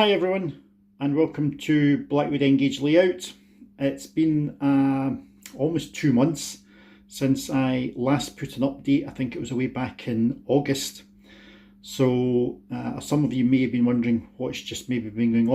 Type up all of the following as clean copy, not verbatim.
Hi everyone, and welcome to Blackwood Engage Layout. It's been almost 2 months since I last put an update. I think it was way back in August. So some of you may have been wondering what's just maybe been going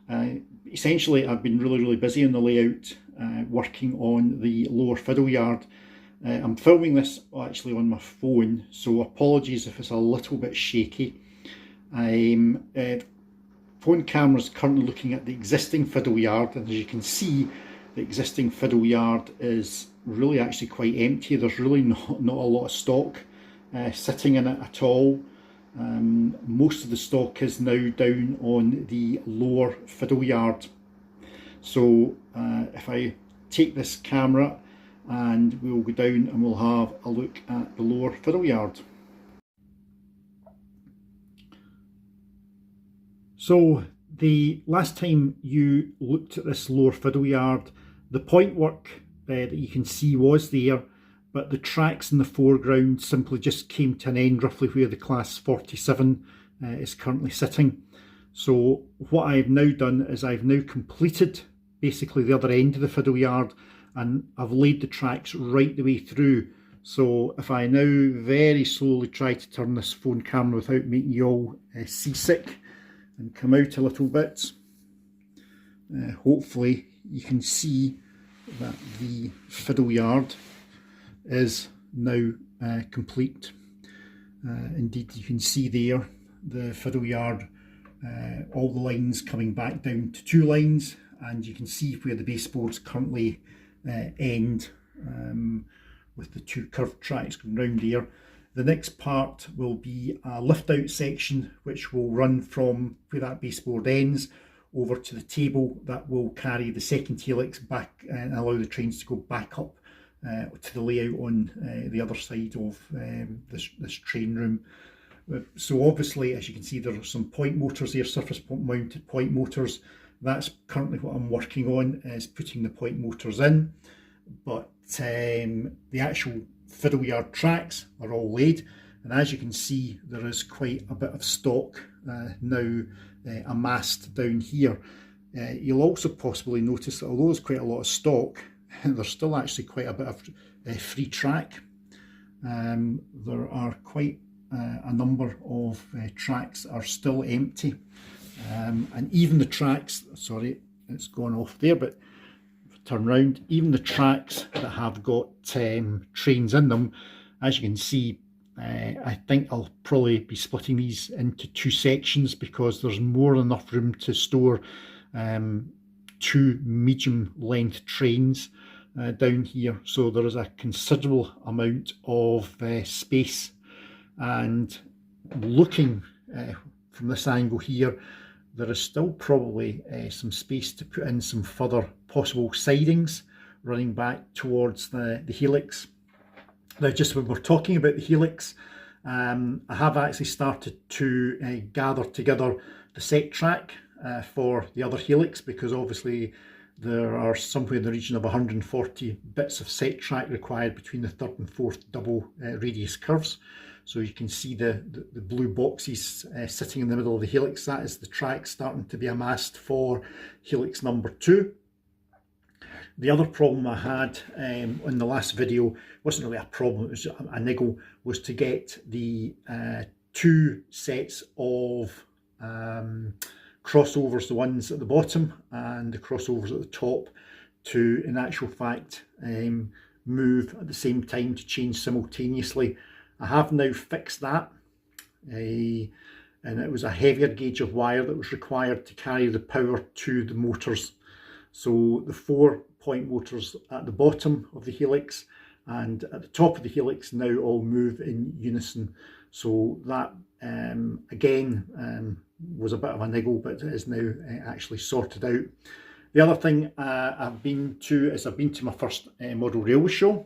on. Essentially, I've been really busy on the layout, working on the lower Fiddle Yard. I'm filming this actually on my phone, so apologies if it's a little bit shaky. Phone camera is currently looking at the existing Fiddle Yard, and as you can see, the existing Fiddle Yard is really actually quite empty. There's really not a lot of stock sitting in it at all. Most of the stock is now down on the lower Fiddle Yard. So if I take this camera and we'll go down and we'll have a look at the lower Fiddle Yard. So the last time you looked at this lower Fiddle Yard, the point work that you can see was there, but the tracks in the foreground simply just came to an end roughly where the class 47 is currently sitting. So what I've now done is I've now completed basically the other end of the Fiddle Yard, and I've laid the tracks right the way through. So if I now very slowly try to turn this phone camera without making you all seasick and come out a little bit, hopefully you can see that the Fiddle Yard is now complete. Indeed, you can see there the Fiddle Yard, all the lines coming back down to 2 lines, and you can see where the baseboards currently end, with the 2 curved tracks going round here. The next part will be a lift out section which will run from where that baseboard ends over to the table that will carry the second helix back and allow the trains to go back up to the layout on the other side of this train room. So obviously, as you can see, there are some point motors here, surface mounted point motors. That's currently what I'm working on, is putting the point motors in, but the actual Fiddle Yard tracks are all laid, and as you can see, there is quite a bit of stock now amassed down here. You'll also possibly notice that although there's quite a lot of stock, there's still actually quite a bit of free track. There are quite a number of tracks are still empty, and even the tracks, sorry, it's gone off there, but turn round, even the tracks that have got trains in them, as you can see, I think I'll probably be splitting these into 2 sections because there's more than enough room to store 2 medium length trains down here. So there is a considerable amount of space, and looking from this angle here, there is still probably some space to put in some further possible sidings running back towards the helix. Now, just when we're talking about the helix, I have actually started to gather together the set track for the other helix, because obviously there are somewhere in the region of 140 bits of set track required between the 3rd and 4th double radius curves. So you can see the blue boxes sitting in the middle of the helix. That is the track starting to be amassed for helix number 2. The other problem I had in the last video wasn't really a problem, it was a niggle, was to get the 2 sets of crossovers, the ones at the bottom and the crossovers at the top, to in actual fact move at the same time, to change simultaneously. I have now fixed that, and it was a heavier gauge of wire that was required to carry the power to the motors. So the 4 point motors at the bottom of the helix and at the top of the helix now all move in unison. So that again was a bit of a niggle, but it is now actually sorted out. The other thing I've been to is I've been to my first model railway show.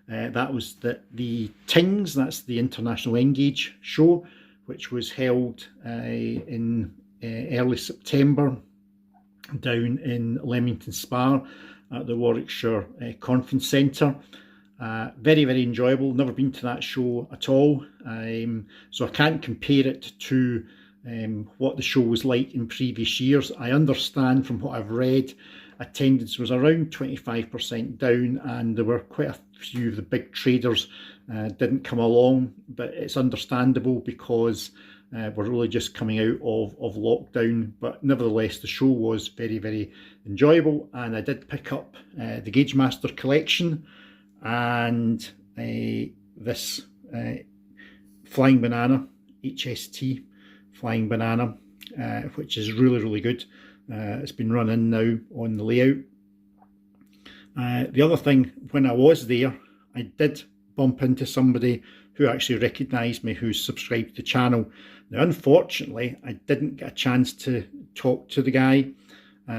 That was the TINGS, that's the International Engage show, which was held in early September down in Leamington Spa at the Warwickshire Conference Centre. Very enjoyable. Never been to that show at all, so I can't compare it to what the show was like in previous years. I understand from what I've read, attendance was around 25% down, and there were quite a few of the big traders didn't come along, but it's understandable because we're really just coming out of lockdown. But nevertheless, the show was very, very enjoyable, and I did pick up the Gauge Master collection and this Flying Banana, HST Flying Banana, which is really, really good. It's been run in now on the layout. The other thing, when I was there, I did bump into somebody who actually recognised me, who's subscribed to the channel. Now, unfortunately, I didn't get a chance to talk to the guy.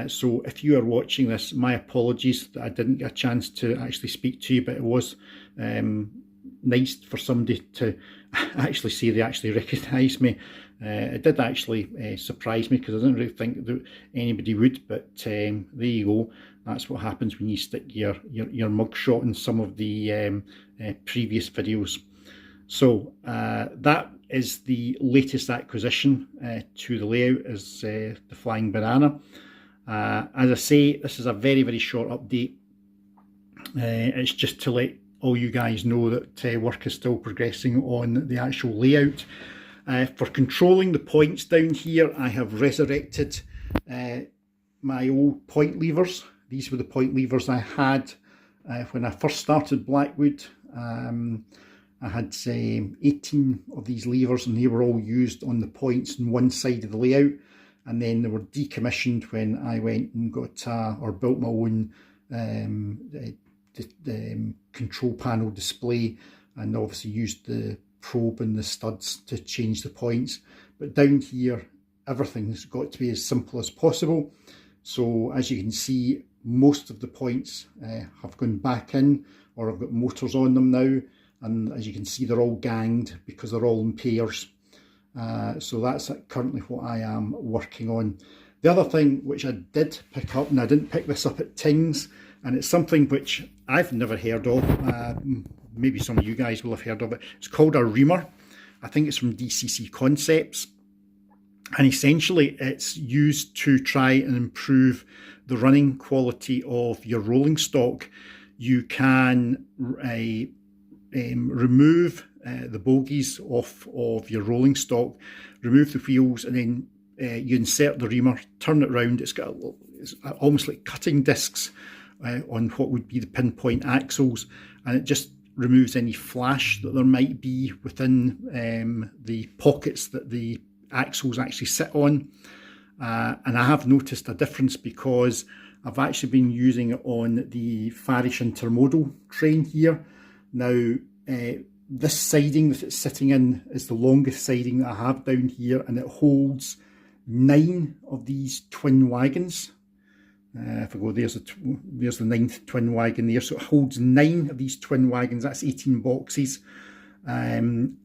So if you are watching this, my apologies that I didn't get a chance to actually speak to you, but it was nice for somebody to actually say they actually recognised me. It did actually surprise me, because I didn't really think that anybody would, but there you go. That's what happens when you stick your mugshot in some of the previous videos. So that is the latest acquisition to the layout, is the Flying Banana. As I say, this is a very, very short update. It's just to let all you guys know that work is still progressing on the actual layout. For controlling the points down here, I have resurrected my old point levers. These were the point levers I had when I first started Blackwood. I had 18 of these levers, and they were all used on the points on one side of the layout, and then they were decommissioned when I went and got or built my own control panel display, and obviously used the probe and the studs to change the points. But down here, everything's got to be as simple as possible. So as you can see, most of the points have gone back in, or I've got motors on them now, and as you can see, they're all ganged because they're all in pairs. So that's currently what I am working on. The other thing which I did pick up, and I didn't pick this up at Tings, and it's something which I've never heard of, maybe some of you guys will have heard of it. It's called a reamer. I think it's from DCC Concepts, and essentially it's used to try and improve the running quality of your rolling stock. You can remove the bogies off of your rolling stock, remove the wheels, and then you insert the reamer, turn it round. It's almost like cutting discs on what would be the pinpoint axles, and it just removes any flash that there might be within the pockets that the axles actually sit on. And I have noticed a difference because I've actually been using it on the Farish intermodal train here. Now, this siding that it's sitting in is the longest siding that I have down here, and it holds 9 of these twin wagons. If I go, there's the 9th twin wagon there. So it holds 9 of these twin wagons. That's 18 boxes. And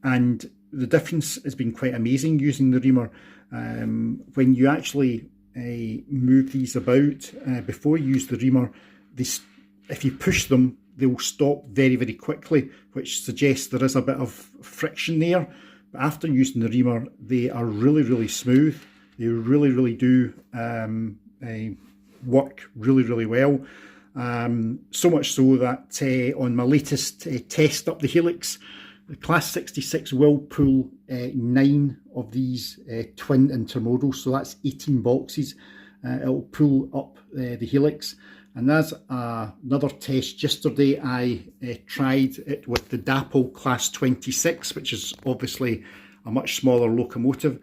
the difference has been quite amazing using the reamer. When you actually move these about, before you use the reamer, if you push them, they'll stop very, very quickly, which suggests there is a bit of friction there. But after using the reamer, they are really, really smooth. They really, really do work really, really well. So much so that on my latest test up the helix, the Class 66 will pull 9 of these twin intermodals, so that's 18 boxes. It'll pull up the helix. And as another test yesterday, I tried it with the DAPL Class 26, which is obviously a much smaller locomotive,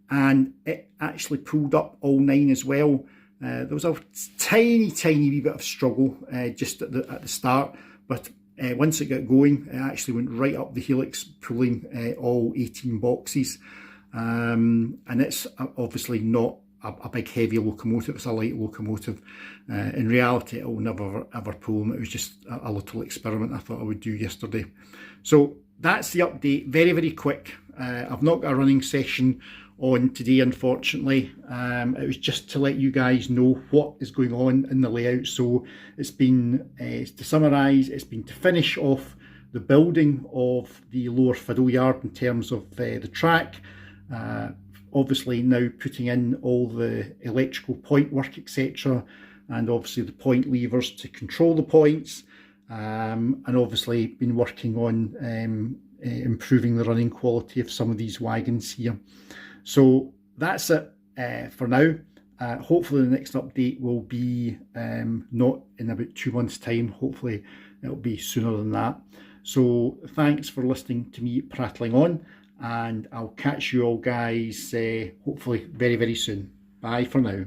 and it actually pulled up all 9 as well. There was a tiny wee bit of struggle just at the start, but once it got going, it actually went right up the helix, pulling all 18 boxes. And it's obviously not a big heavy locomotive, it's a light locomotive. In reality, it will never ever pull them. It was just a little experiment I thought I would do yesterday. So that's the update, very, very quick. I've not got a running session on today, unfortunately. It was just to let you guys know what is going on in the layout. So it's been, to summarise, it's been to finish off the building of the lower Fiddle Yard in terms of the track. obviously now putting in all the electrical point work, etc., and obviously the point levers to control the points, and obviously been working on improving the running quality of some of these wagons here. So that's it for now. Hopefully the next update will be not in about 2 months' time. Hopefully it'll be sooner than that. So thanks for listening to me prattling on, and I'll catch you all guys hopefully very, very soon. Bye for now.